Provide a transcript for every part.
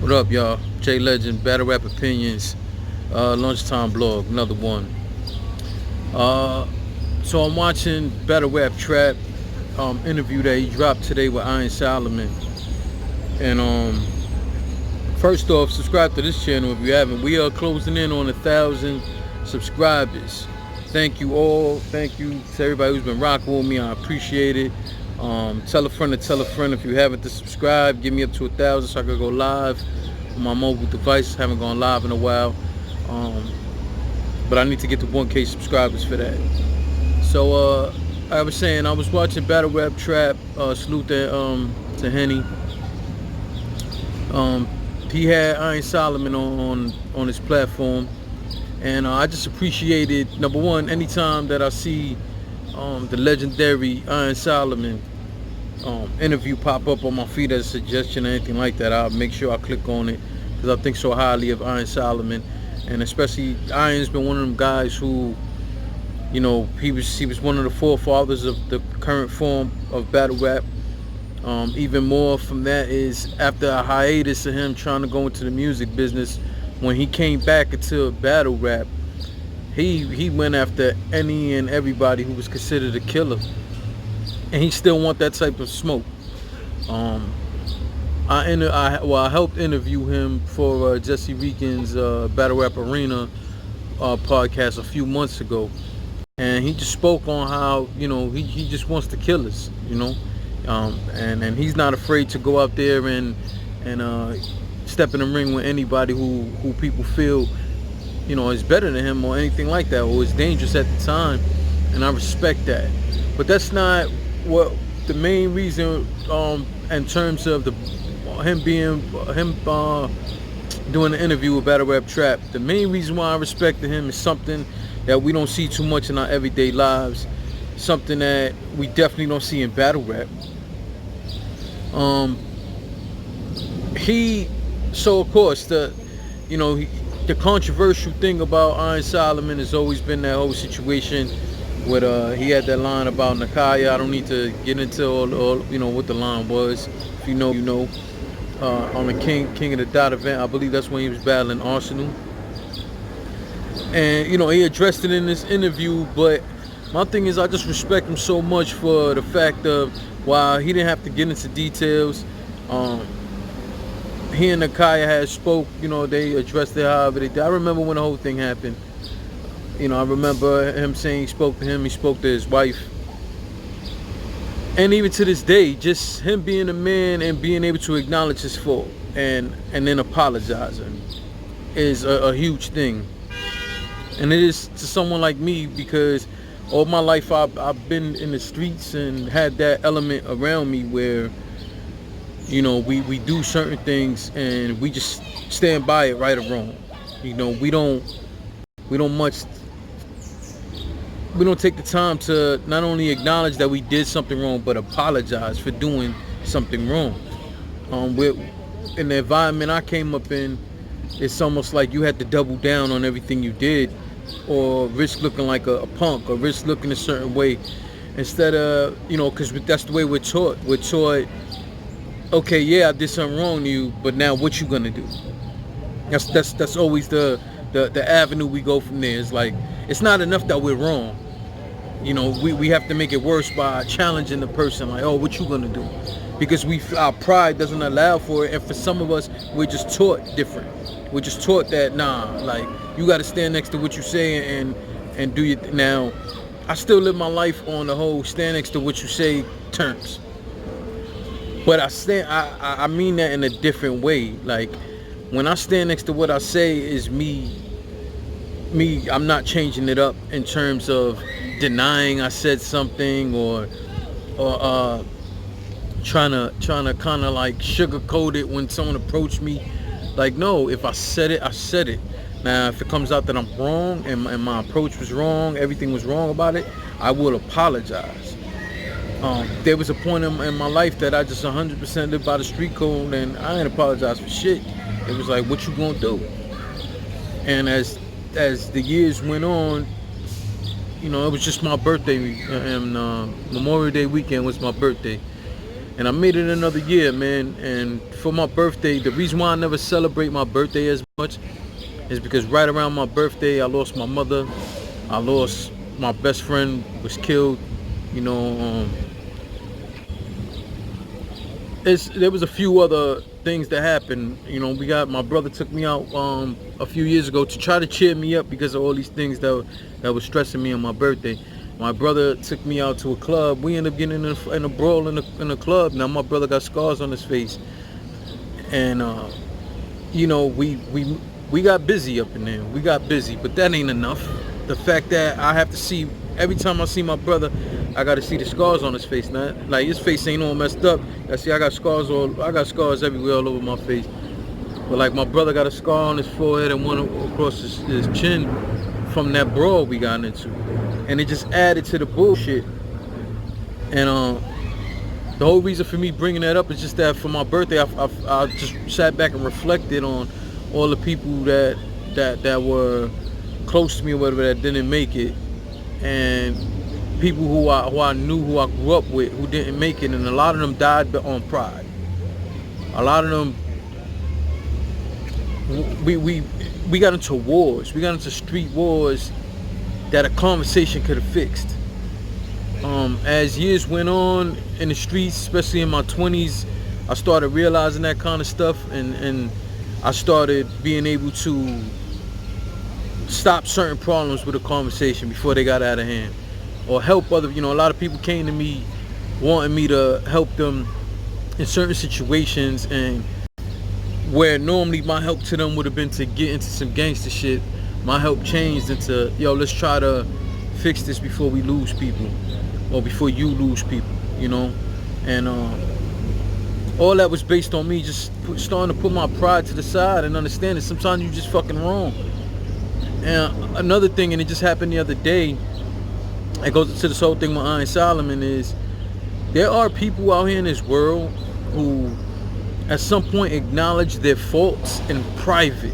What up, y'all? J Legend, Battle Rap Opinions, Lunchtime Blog, another one. So I'm watching Battle Rap Trap interview that he dropped today with Iron Solomon. And first off, subscribe to this channel if you haven't. We are closing in on 1,000 subscribers. Thank you all. Thank you to everybody who's been rocking with me. I appreciate it. Tell a friend to tell a friend if you haven't to subscribe. Give me up to 1,000 so I can go live on my mobile device. Haven't gone live in a while, but I need to get to 1K subscribers for that. So I was saying, I was watching Battle Rap Trap. Salute to Henny. He had Iron Solomon on his platform, and I just appreciated, number one, anytime that I see the legendary Iron Solomon interview pop up on my feed as a suggestion or anything like that, I'll make sure I click on it, because I think so highly of Iron Solomon. And especially, Iron's been one of them guys who, you know, he was one of the forefathers of the current form of battle rap. Even more from that is, after a hiatus of him trying to go into the music business, when he came back into battle rap, he went after any and everybody who was considered a killer, and he still want that type of smoke. I helped interview him for Jesse Regan's Battle Rap Arena podcast a few months ago, and he just spoke on how, you know, he just wants to kill us, you know, and he's not afraid to go out there and step in the ring with anybody who people feel, you know, is better than him or anything like that, or is dangerous at the time, and I respect that. But that's not what the main reason, in terms of him doing the interview with Battle Rap Trap. The main reason why I respected him is something that we don't see too much in our everyday lives, something that we definitely don't see in battle rap. So of course, the controversial thing about Iron Solomon has always been that whole situation with he had that line about NIKAYA. I don't need to get into all you know what the line was. If you know, you know. On the King of the Dot event, I believe that's when he was battling Arsenal, and you know, he addressed it in this interview. But my thing is, I just respect him so much for the fact of, while he didn't have to get into details, he and NIKAYA had spoke, you know, they addressed it however they did. I remember when the whole thing happened, you know, I remember him saying he spoke to him, he spoke to his wife. And even to this day, just him being a man and being able to acknowledge his fault and then apologizing is a huge thing. And it is to someone like me, because all my life I've been in the streets and had that element around me where, you know, we do certain things and we just stand by it, right or wrong. You know, we don't take the time to not only acknowledge that we did something wrong, but apologize for doing something wrong. In the environment I came up in, it's almost like you had to double down on everything you did, or risk looking like a punk, or risk looking a certain way, instead of, you know, because that's the way we're taught. We're taught, okay, yeah, I did something wrong to you, but now what you gonna do? That's always the avenue we go from there. It's like, it's not enough that we're wrong. You know, we have to make it worse by challenging the person, like, oh, what you gonna do? Because our pride doesn't allow for it, and for some of us, we're just taught different. We're just taught that, nah, like, you gotta stand next to what you say and do your now. I still live my life on the whole stand next to what you say terms. But I mean that in a different way. Like, when I stand next to what I say is me, I'm not changing it up in terms of denying I said something or trying to kind of like sugarcoat it when someone approached me. Like, no, if I said it, I said it. Now, if it comes out that I'm wrong and my approach was wrong, everything was wrong about it, I will apologize. There was a point in my life that I just 100% lived by the street code, and I ain't apologize for shit. It was like, what you gonna do? And as the years went on, you know, it was just my birthday, and Memorial Day weekend was my birthday. And I made it another year, man. And for my birthday, the reason why I never celebrate my birthday as much is because right around my birthday, I lost my mother. I lost my best friend, was killed. You know, there was a few other things that happened. You know, my brother took me out a few years ago to try to cheer me up because of all these things that was stressing me on my birthday. My brother took me out to a club. We ended up getting in a brawl in a club. Now my brother got scars on his face, and you know, we got busy up in there. We got busy, but that ain't enough. The fact that I have to see every time I see my brother, I got to see the scars on his face. Now, like, his face ain't all messed up. I got scars everywhere all over my face. But like, my brother got a scar on his forehead and one across his chin from that brawl we got into. And it just added to the bullshit. And the whole reason for me bringing that up is just that for my birthday, I just sat back and reflected on all the people that were close to me or whatever that didn't make it, and people who I knew, who I grew up with, who didn't make it, and a lot of them died on pride. A lot of them, we got into wars. We got into street wars that a conversation could have fixed. As years went on in the streets, especially in my 20s, I started realizing that kind of stuff, and I started being able to stop certain problems with a conversation before they got out of hand, or help other. You know, a lot of people came to me wanting me to help them in certain situations, and where normally my help to them would have been to get into some gangster shit, my help changed into, yo, let's try to fix this before we lose people, or before you lose people, you know. And all that was based on me just starting to put my pride to the side and understanding sometimes you just fucking wrong. And another thing, and it just happened the other day, it goes to this whole thing with Iron Solomon, is there are people out here in this world who at some point acknowledge their faults in private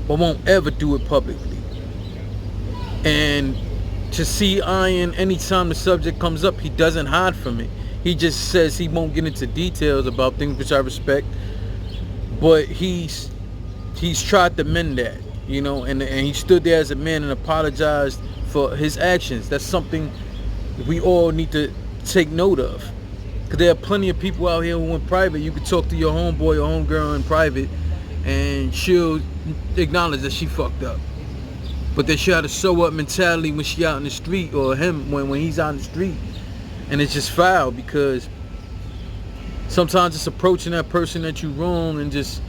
but won't ever do it publicly. And to see Iron, anytime the subject comes up, he doesn't hide from it. He just says he won't get into details about things, which I respect, but he's tried to mend that. You know, and he stood there as a man and apologized for his actions. That's something we all need to take note of. Because there are plenty of people out here who in private, you can talk to your homeboy or homegirl in private and she'll acknowledge that she fucked up. But then she had a show up mentality when she out in the street, or him when he's out in the street. And it's just foul, because sometimes it's approaching that person that you wrong and just...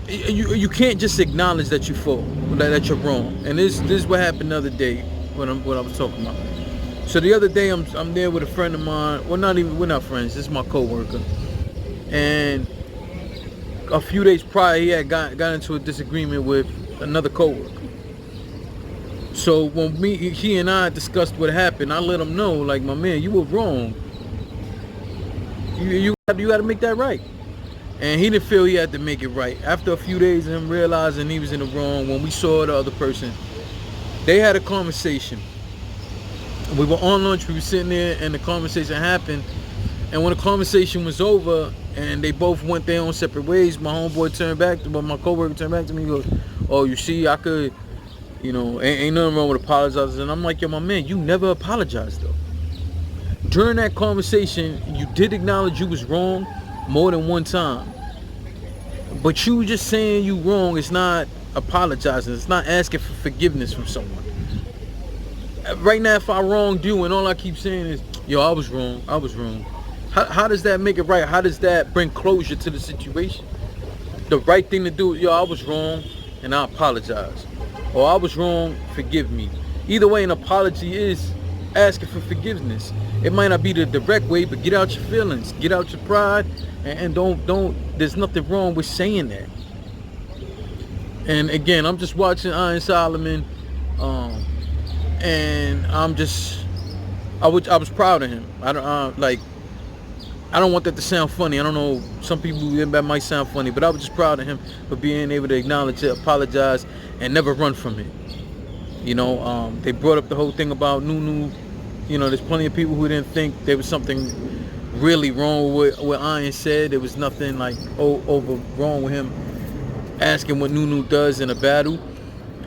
You can't just acknowledge that you fault, that you're wrong. And this is what happened the other day, what I was talking about. So the other day, I'm there with a friend of mine. Well, we're not friends. This is my coworker. And a few days prior, he had got into a disagreement with another coworker. So when he and I discussed what happened, I let him know, like, my man, you were wrong. You got to make that right. And he didn't feel he had to make it right. After a few days of him realizing he was in the wrong, when we saw the other person, they had a conversation. We were on lunch, we were sitting there, and the conversation happened. And when the conversation was over, and they both went their own separate ways, my homeboy turned back to, my coworker turned back to me and goes, oh, you see, I could, you know, ain't nothing wrong with apologizing. And I'm like, yo, my man, you never apologized, though. During that conversation, you did acknowledge you was wrong more than one time, but you just saying you wrong is not apologizing. It's not asking for forgiveness from someone. Right now, if I wronged you and all I keep saying is, yo, I was wrong, how does that make it right? How does that bring closure to the situation? The right thing to do is, yo, I was wrong and I apologize, or I was wrong, forgive me. Either way, an apology is asking for forgiveness. It might not be the direct way, but get out your feelings, get out your pride, and don't there's nothing wrong with saying that. And again, I'm just watching Iron Solomon, and I was proud of him. I don't want that to sound funny. I don't know, some people, that might sound funny, but I was just proud of him for being able to acknowledge it, apologize, and never run from it. You know, they brought up the whole thing about NUNU. You know, there's plenty of people who didn't think there was something really wrong with what Iron said. There was nothing like over wrong with him asking what NUNU does in a battle.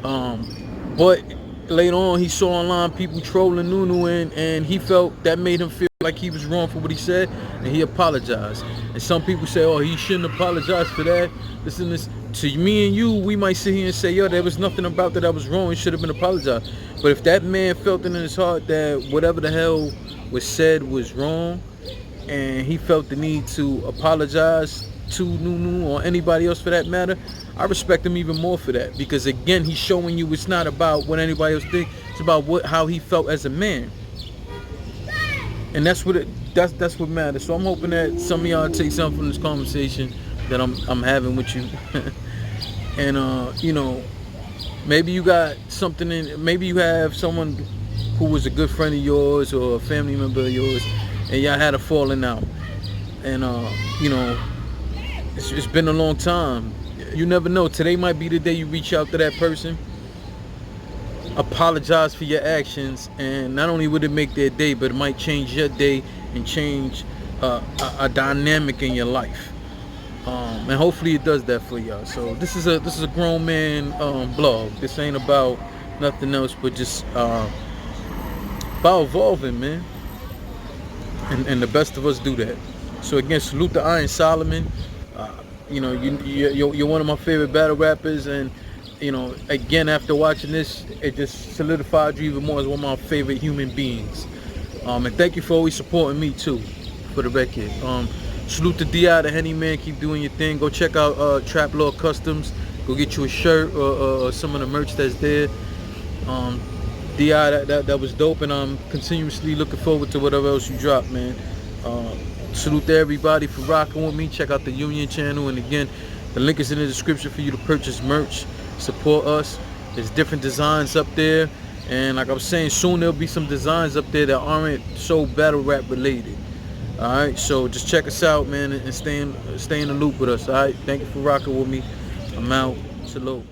But later on, he saw online people trolling NUNU, and he felt that made him feel like he was wrong for what he said, and he apologized. And some people say, oh, he shouldn't apologize for that. This and this. To me and you, we might sit here and say, yo, there was nothing about that was wrong. It should have been apologized. But if that man felt it in his heart that whatever the hell was said was wrong, and he felt the need to apologize to NUNU or anybody else for that matter, I respect him even more for that, because again, he's showing you it's not about what anybody else thinks, it's about how he felt as a man. And that's what matters. So I'm hoping that some of y'all take something from this conversation that I'm having with you. And you know, maybe you got something maybe you have someone who was a good friend of yours or a family member of yours, and y'all had a falling out. And you know, it's been a long time. You never know. Today might be the day you reach out to that person, apologize for your actions, and not only would it make their day, but it might change your day and change a dynamic in your life. And hopefully it does that for y'all. So this is a grown man blog. This ain't about nothing else but just about evolving, man. And the best of us do that. So again, salute to Iron Solomon. You know, you're one of my favorite battle rappers, and you know, again, after watching this, it just solidified you even more as one of my favorite human beings. And thank you for always supporting me too, for the record. Salute to D.I. the Henny Man. Keep doing your thing. Go check out Trap Law Customs. Go get you a shirt or some of the merch that's there. D.I. that was dope, and I'm continuously looking forward to whatever else you drop, man. Salute to everybody for rocking with me. Check out the Union channel, and again, the link is in the description for you to purchase merch. Support us. There's different designs up there, and like I was saying, soon there'll be some designs up there that aren't so battle rap related. Alright, so just check us out, man, and stay in the loop with us. Alright, thank you for rocking with me. I'm out. Salute.